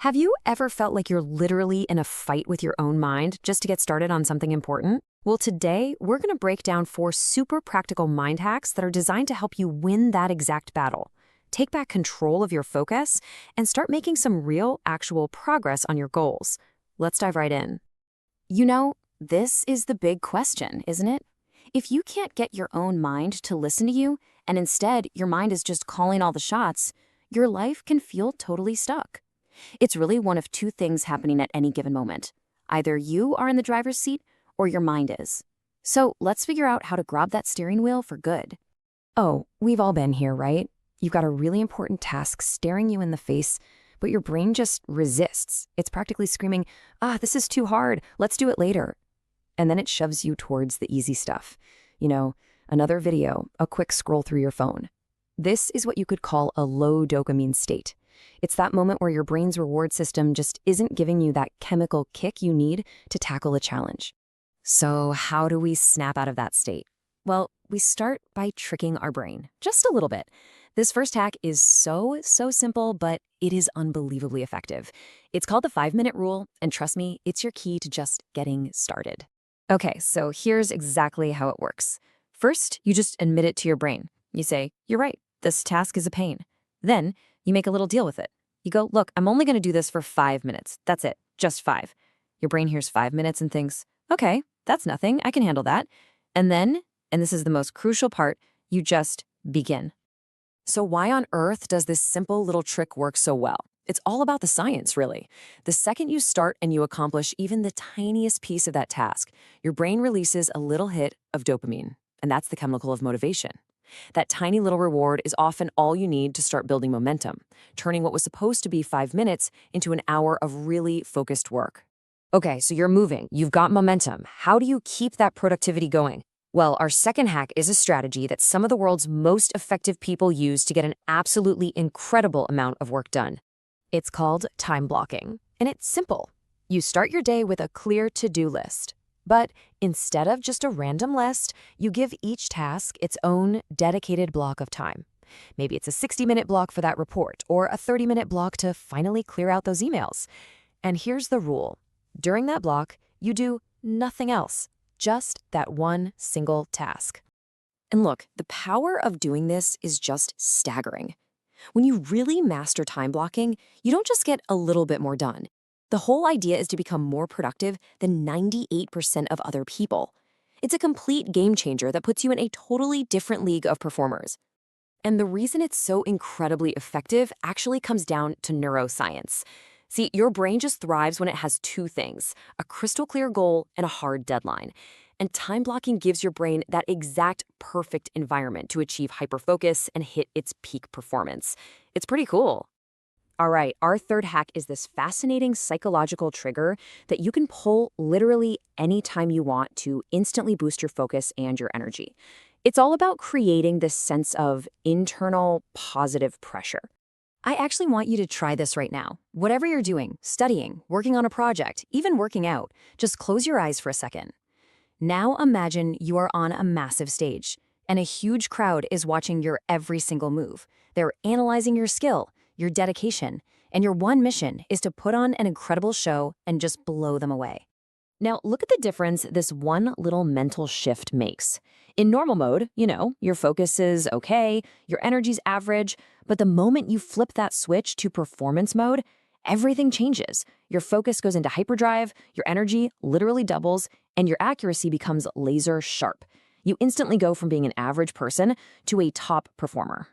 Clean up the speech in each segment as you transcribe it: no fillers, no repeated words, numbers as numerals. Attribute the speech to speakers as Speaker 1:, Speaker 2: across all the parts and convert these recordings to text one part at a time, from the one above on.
Speaker 1: Have you ever felt like you're literally in a fight with your own mind just to get started on something important? Well, today we're going to break down 4 super practical mind hacks that are designed to help you win that exact battle. Take back control of your focus and start making some real, actual progress on your goals. Let's dive right in. You know, this is the big question, isn't it? If you can't get your own mind to listen to you, and instead your mind is just calling all the shots, your life can feel totally stuck. It's really one of 2 things happening at any given moment. Either you are in the driver's seat or your mind is. So let's figure out how to grab that steering wheel for good. Oh, we've all been here, right? You've got a really important task staring you in the face, but your brain just resists. It's practically screaming, this is too hard, let's do it later. And then it shoves you towards the easy stuff. You know, another video, a quick scroll through your phone. This is what you could call a low dopamine state. It's that moment where your brain's reward system just isn't giving you that chemical kick you need to tackle a challenge. So how do we snap out of that state? Well, we start by tricking our brain, just a little bit. This first hack is so simple, but it is unbelievably effective. It's called the 5-minute rule, and trust me, it's your key to just getting started. Okay, so here's exactly how it works. First, you just admit it to your brain. You say, you're right, this task is a pain. Then, you make a little deal with it. You go, look, I'm only going to do this for 5 minutes. That's it, just 5. Your brain hears 5 minutes and thinks, okay, that's nothing, I can handle that. And then, and this is the most crucial part, you just begin. So why on earth does this simple little trick work so well? It's all about the science, really. The second you start and you accomplish even the tiniest piece of that task, your brain releases a little hit of dopamine, and that's the chemical of motivation. That tiny little reward is often all you need to start building momentum, turning what was supposed to be 5 minutes into an hour of really focused work. Okay, so you're moving, you've got momentum. How do you keep that productivity going? Well, our second hack is a strategy that some of the world's most effective people use to get an absolutely incredible amount of work done. It's called time blocking, and it's simple. You start your day with a clear to-do list. But instead of just a random list, you give each task its own dedicated block of time. Maybe it's a 60-minute block for that report, or a 30-minute block to finally clear out those emails. And here's the rule. During that block, you do nothing else, just that one single task. And look, the power of doing this is just staggering. When you really master time blocking, you don't just get a little bit more done. The whole idea is to become more productive than 98% of other people. It's a complete game changer that puts you in a totally different league of performers. And the reason it's so incredibly effective actually comes down to neuroscience. See, your brain just thrives when it has 2 things, a crystal clear goal and a hard deadline. And time blocking gives your brain that exact perfect environment to achieve hyperfocus and hit its peak performance. It's pretty cool. All right, our third hack is this fascinating psychological trigger that you can pull literally anytime you want to instantly boost your focus and your energy. It's all about creating this sense of internal positive pressure. I actually want you to try this right now. Whatever you're doing, studying, working on a project, even working out, just close your eyes for a second. Now imagine you are on a massive stage, and a huge crowd is watching your every single move. They're analyzing your skill, your dedication, and your one mission is to put on an incredible show and just blow them away. Now, look at the difference this one little mental shift makes. In normal mode, your focus is okay, your energy's average, but the moment you flip that switch to performance mode, everything changes. Your focus goes into hyperdrive, your energy literally doubles, and your accuracy becomes laser sharp. You instantly go from being an average person to a top performer.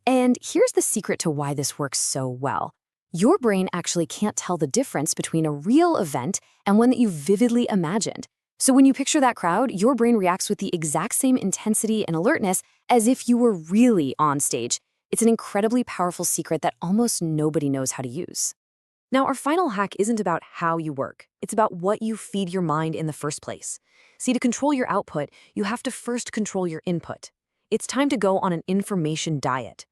Speaker 1: And here's the secret to why this works so well. Your brain actually can't tell the difference between a real event and one that you vividly imagined. So when you picture that crowd, your brain reacts with the exact same intensity and alertness as if you were really on stage. It's an incredibly powerful secret that almost nobody knows how to use. Now, our final hack isn't about how you work. It's about what you feed your mind in the first place. See, to control your output, you have to first control your input. It's time to go on an information diet.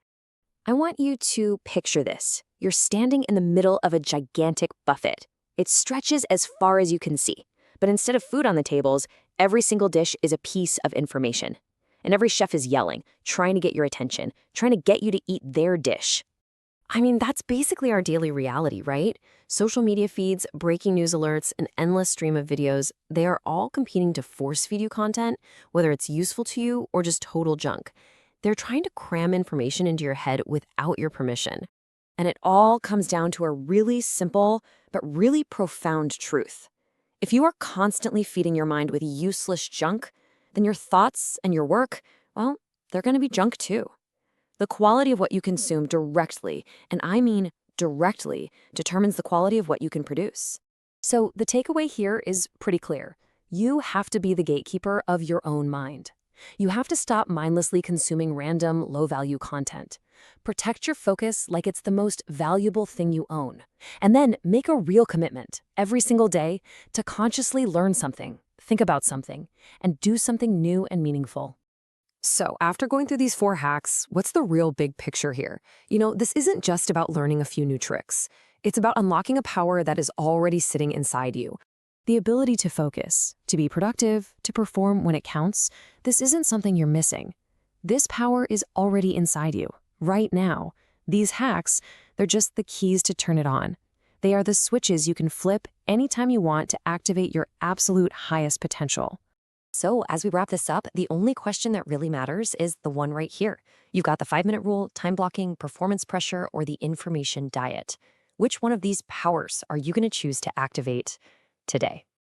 Speaker 1: I want you to picture this. You're standing in the middle of a gigantic buffet. It stretches as far as you can see. But instead of food on the tables, every single dish is a piece of information. And every chef is yelling, trying to get your attention, trying to get you to eat their dish. I mean, that's basically our daily reality, right? Social media feeds, breaking news alerts, an endless stream of videos, they are all competing to force feed you content, whether it's useful to you or just total junk. They're trying to cram information into your head without your permission. And it all comes down to a really simple but really profound truth. If you are constantly feeding your mind with useless junk, then your thoughts and your work, well, they're going to be junk too. The quality of what you consume directly, and I mean directly, determines the quality of what you can produce. So the takeaway here is pretty clear. You have to be the gatekeeper of your own mind. You have to stop mindlessly consuming random, low-value content. Protect your focus like it's the most valuable thing you own. And then make a real commitment every single day to consciously learn something, think about something, and do something new and meaningful. So, after going through these 4 hacks, what's the real big picture here? This isn't just about learning a few new tricks. It's about unlocking a power that is already sitting inside you. The ability to focus, to be productive, to perform when it counts, this isn't something you're missing. This power is already inside you, right now. These hacks, they're just the keys to turn it on. They are the switches you can flip anytime you want to activate your absolute highest potential. So, as we wrap this up, the only question that really matters is the one right here. You've got the 5-minute rule, time blocking, performance pressure, or the information diet. Which one of these powers are you going to choose to activate today?